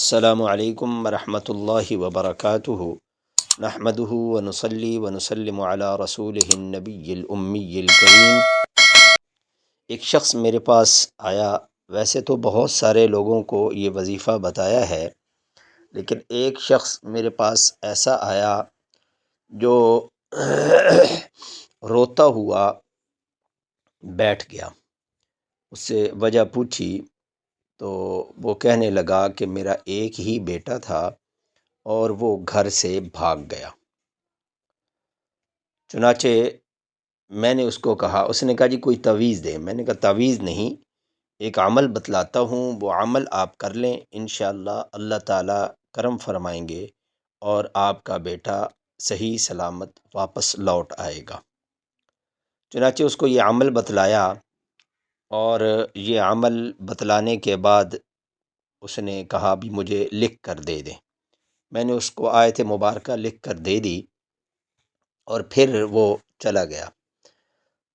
السلام علیکم ورحمۃ اللہ وبرکاتہ نحمدہ ونصلی ونسلم علی رسولہ النبی الامی الکریم۔ ایک شخص میرے پاس آیا، ویسے تو بہت سارے لوگوں کو یہ وظیفہ بتایا ہے، لیکن ایک شخص میرے پاس ایسا آیا جو روتا ہوا بیٹھ گیا۔ اس سے وجہ پوچھی تو وہ کہنے لگا کہ میرا ایک ہی بیٹا تھا اور وہ گھر سے بھاگ گیا۔ چنانچہ میں نے اس کو کہا، اس نے کہا جی کوئی تعویذ دے۔ میں نے کہا تعویذ نہیں، ایک عمل بتلاتا ہوں، وہ عمل آپ کر لیں، انشاءاللہ اللہ تعالیٰ کرم فرمائیں گے اور آپ کا بیٹا صحیح سلامت واپس لوٹ آئے گا۔ چنانچہ اس کو یہ عمل بتلایا، اور یہ عمل بتلانے کے بعد اس نے کہا بھی مجھے لکھ کر دے دیں۔ میں نے اس کو آیت مبارکہ لکھ کر دے دی اور پھر وہ چلا گیا۔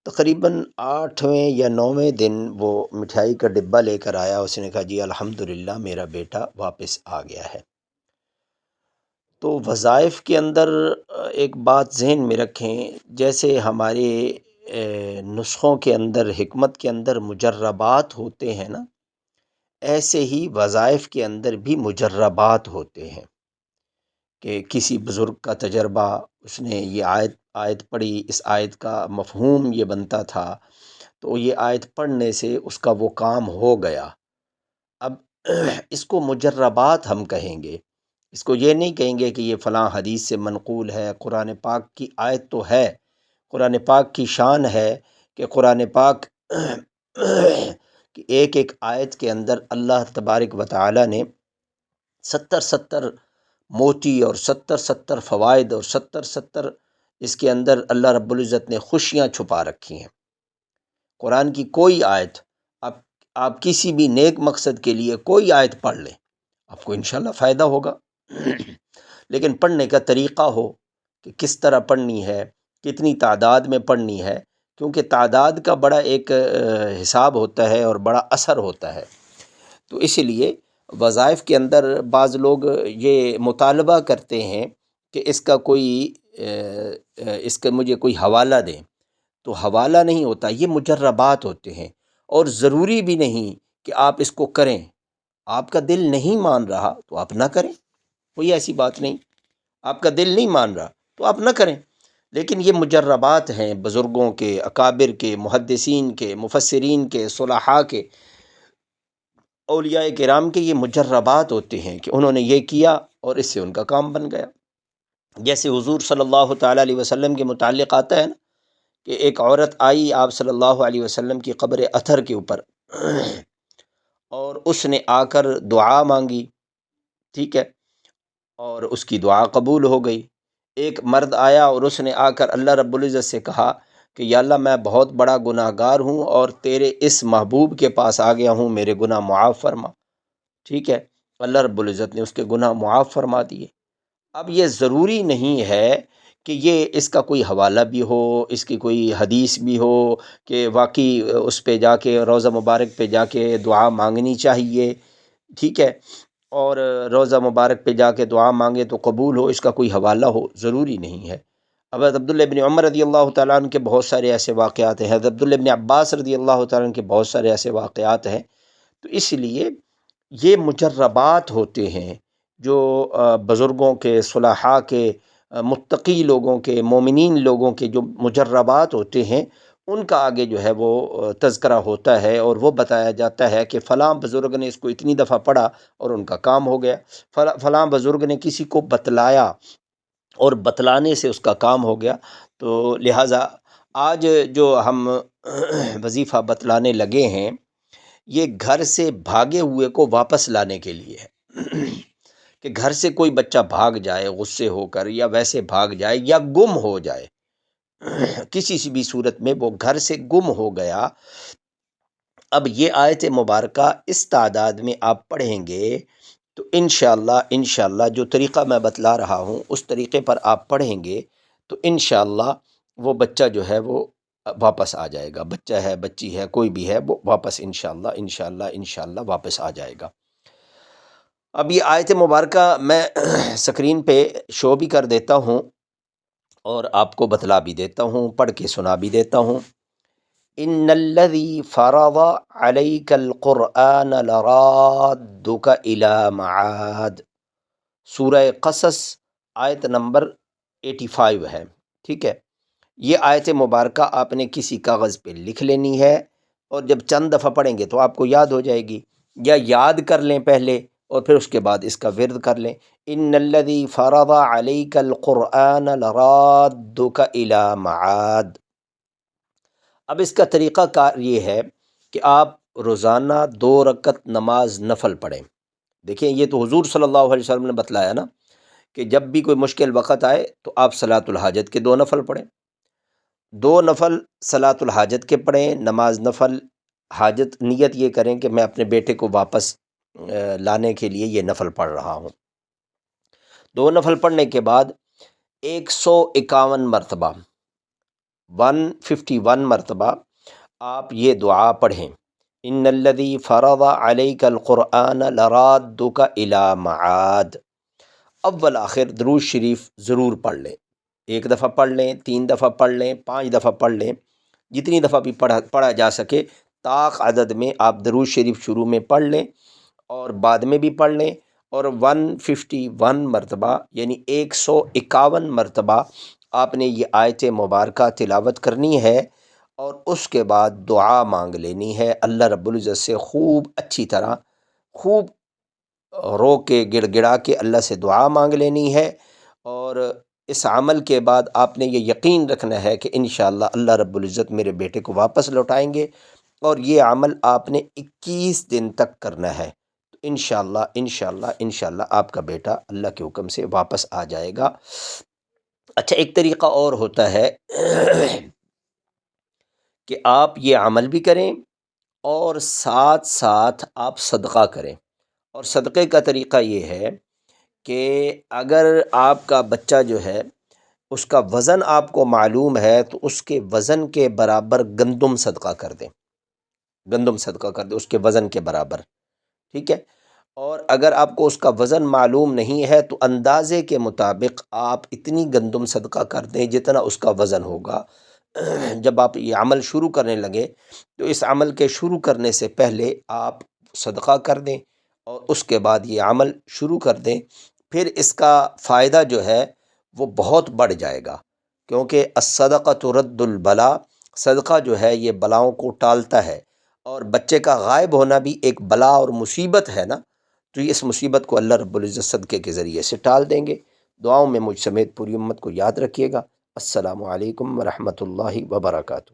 تقریباً 8ویں یا 9ویں دن وہ مٹھائی کا ڈبہ لے کر آیا۔ اس نے کہا جی الحمدللہ میرا بیٹا واپس آ گیا ہے۔ تو وظائف کے اندر ایک بات ذہن میں رکھیں، جیسے ہمارے نسخوں کے اندر، حکمت کے اندر مجربات ہوتے ہیں نا، ایسے ہی وظائف کے اندر بھی مجربات ہوتے ہیں کہ کسی بزرگ کا تجربہ، اس نے یہ آیت پڑھی، اس آیت کا مفہوم یہ بنتا تھا، تو یہ آیت پڑھنے سے اس کا وہ کام ہو گیا۔ اب اس کو مجربات ہم کہیں گے، اس کو یہ نہیں کہیں گے کہ یہ فلاں حدیث سے منقول ہے۔ قرآن پاک کی آیت تو ہے، قرآن پاک کی شان ہے کہ قرآن پاک کہ ایک ایک آیت کے اندر اللہ تبارک و تعالی نے 70 موتی اور 70 فوائد اور 70 اس کے اندر اللہ رب العزت نے خوشیاں چھپا رکھی ہیں۔ قرآن کی کوئی آیت، آپ کسی بھی نیک مقصد کے لیے کوئی آیت پڑھ لیں، آپ کو انشاءاللہ فائدہ ہوگا، لیکن پڑھنے کا طریقہ ہو کہ کس طرح پڑھنی ہے، کتنی تعداد میں پڑھنی ہے، کیونکہ تعداد کا بڑا ایک حساب ہوتا ہے اور بڑا اثر ہوتا ہے۔ تو اس لیے وظائف کے اندر بعض لوگ یہ مطالبہ کرتے ہیں کہ اس کا مجھے کوئی حوالہ دیں، تو حوالہ نہیں ہوتا، یہ مجربات ہوتے ہیں، اور ضروری بھی نہیں کہ آپ اس کو کریں۔ آپ کا دل نہیں مان رہا تو آپ نہ کریں، کوئی ایسی بات نہیں۔ آپ کا دل نہیں مان رہا تو آپ نہ کریں، لیکن یہ مجربات ہیں بزرگوں کے، اکابر کے، محدثین کے، مفسرین کے، صلحاء کے، اولیاء کرام کے، یہ مجربات ہوتے ہیں کہ انہوں نے یہ کیا اور اس سے ان کا کام بن گیا۔ جیسے حضور صلی اللہ تعالیٰ علیہ وسلم کے متعلق آتا ہے نا کہ ایک عورت آئی آپ صلی اللہ علیہ وسلم کی قبر اطہر کے اوپر، اور اس نے آ کر دعا مانگی، ٹھیک ہے، اور اس کی دعا قبول ہو گئی۔ ایک مرد آیا اور اس نے آ کر اللہ رب العزت سے کہا کہ یا اللہ میں بہت بڑا گناہ گار ہوں اور تیرے اس محبوب کے پاس آ گیا ہوں، میرے گناہ معاف فرما، ٹھیک ہے، اللہ رب العزت نے اس کے گناہ معاف فرما دیے۔ اب یہ ضروری نہیں ہے کہ یہ اس کا کوئی حوالہ بھی ہو، اس کی کوئی حدیث بھی ہو کہ واقعی اس پہ جا کے، روضہ مبارک پہ جا کے دعا مانگنی چاہیے، ٹھیک ہے، اور روضہ مبارک پہ جا کے دعا مانگے تو قبول ہو، اس کا کوئی حوالہ ہو، ضروری نہیں ہے۔ حضرت عبداللہ بن عمر رضی اللہ تعالیٰ عنہ کے بہت سارے ایسے واقعات ہیں، حضرت عبداللہ بن عباس رضی اللہ تعالیٰ عنہ کے بہت سارے ایسے واقعات ہیں۔ تو اس لیے یہ مجربات ہوتے ہیں جو بزرگوں کے، صلحاء کے، متقی لوگوں کے، مومنین لوگوں کے جو مجربات ہوتے ہیں، ان کا آگے جو ہے وہ تذکرہ ہوتا ہے اور وہ بتایا جاتا ہے کہ فلاں بزرگ نے اس کو اتنی دفعہ پڑھا اور ان کا کام ہو گیا، فلاں بزرگ نے کسی کو بتلایا اور بتلانے سے اس کا کام ہو گیا۔ تو لہٰذا آج جو ہم وظیفہ بتلانے لگے ہیں، یہ گھر سے بھاگے ہوئے کو واپس لانے کے لیے ہے کہ گھر سے کوئی بچہ بھاگ جائے غصے ہو کر، یا ویسے بھاگ جائے، یا گم ہو جائے، کسی سی بھی صورت میں وہ گھر سے گم ہو گیا۔ اب یہ آیت مبارکہ اس تعداد میں آپ پڑھیں گے تو انشاءاللہ جو طریقہ میں بتلا رہا ہوں اس طریقے پر آپ پڑھیں گے تو انشاءاللہ وہ بچہ جو ہے وہ واپس آ جائے گا، بچہ ہے، بچی ہے، کوئی بھی ہے، وہ واپس انشاءاللہ واپس آ جائے گا۔ اب یہ آیت مبارکہ میں سکرین پہ شو بھی کر دیتا ہوں اور آپ کو بتلا بھی دیتا ہوں، پڑھ کے سنا بھی دیتا ہوں۔ ان الذی فرض علیک القرآن لرادک الی معاد، سورہ قصص آیت نمبر 85 ہے، ٹھیک ہے۔ یہ آیت مبارکہ آپ نے کسی کاغذ پہ لکھ لینی ہے، اور جب چند دفعہ پڑھیں گے تو آپ کو یاد ہو جائے گی، یا یاد کر لیں پہلے اور پھر اس کے بعد اس کا ورد کر لیں۔ ان الذی فرض علیک القرآن لرادک الی معاد۔ اب اس کا طریقہ کار یہ ہے کہ آپ روزانہ 2 رکعت نماز نفل پڑھیں۔ دیکھیں یہ تو حضور صلی اللہ علیہ وسلم نے بتلایا نا کہ جب بھی کوئی مشکل وقت آئے تو آپ صلاۃ الحاجت کے 2 نفل پڑھیں۔ 2 نفل صلاۃ الحاجت کے پڑھیں، نماز نفل حاجت نیت یہ کریں کہ میں اپنے بیٹے کو واپس لانے کے لیے یہ نفل پڑھ رہا ہوں۔ 2 نفل پڑھنے کے بعد 151 مرتبہ 151 مرتبہ آپ یہ دعا پڑھیں، ان الذی فرض علیک القرآن لرادک الی معاد۔ اول آخر درود شریف ضرور پڑھ لیں، 1 دفعہ پڑھ لیں، 3 دفعہ پڑھ لیں، 5 دفعہ پڑھ لیں، جتنی دفعہ بھی پڑھا جا سکے طاق عدد میں آپ درود شریف شروع میں پڑھ لیں اور بعد میں بھی پڑھ لیں، اور 151 مرتبہ یعنی 151 مرتبہ آپ نے یہ آیت مبارکہ تلاوت کرنی ہے، اور اس کے بعد دعا مانگ لینی ہے اللہ رب العزت سے، خوب اچھی طرح، خوب رو کے گڑ گڑا کے اللہ سے دعا مانگ لینی ہے۔ اور اس عمل کے بعد آپ نے یہ یقین رکھنا ہے کہ انشاءاللہ اللہ رب العزت میرے بیٹے کو واپس لوٹائیں گے، اور یہ عمل آپ نے 21 دن تک کرنا ہے، تو انشاءاللہ آپ کا بیٹا اللہ کے حکم سے واپس آ جائے گا۔ اچھا، ایک طریقہ اور ہوتا ہے کہ آپ یہ عمل بھی کریں اور ساتھ ساتھ آپ صدقہ کریں، اور صدقے کا طریقہ یہ ہے کہ اگر آپ کا بچہ جو ہے اس کا وزن آپ کو معلوم ہے تو اس کے وزن کے برابر گندم صدقہ کر دیں، گندم صدقہ کر دیں اس کے وزن کے برابر، ٹھیک ہے۔ اور اگر آپ کو اس کا وزن معلوم نہیں ہے تو اندازے کے مطابق آپ اتنی گندم صدقہ کر دیں جتنا اس کا وزن ہوگا۔ جب آپ یہ عمل شروع کرنے لگے تو اس عمل کے شروع کرنے سے پہلے آپ صدقہ کر دیں اور اس کے بعد یہ عمل شروع کر دیں، پھر اس کا فائدہ جو ہے وہ بہت بڑھ جائے گا، کیونکہ الصدقۃ رد البلا، صدقہ جو ہے یہ بلاؤں کو ٹالتا ہے، اور بچے کا غائب ہونا بھی ایک بلا اور مصیبت ہے نا، تو اس مصیبت کو اللہ رب العزت صدقے کے ذریعے سے ٹال دیں گے۔ دعاؤں میں مجھ سمیت پوری امت کو یاد رکھیے گا۔ السلام علیکم ورحمۃ اللہ وبرکاتہ۔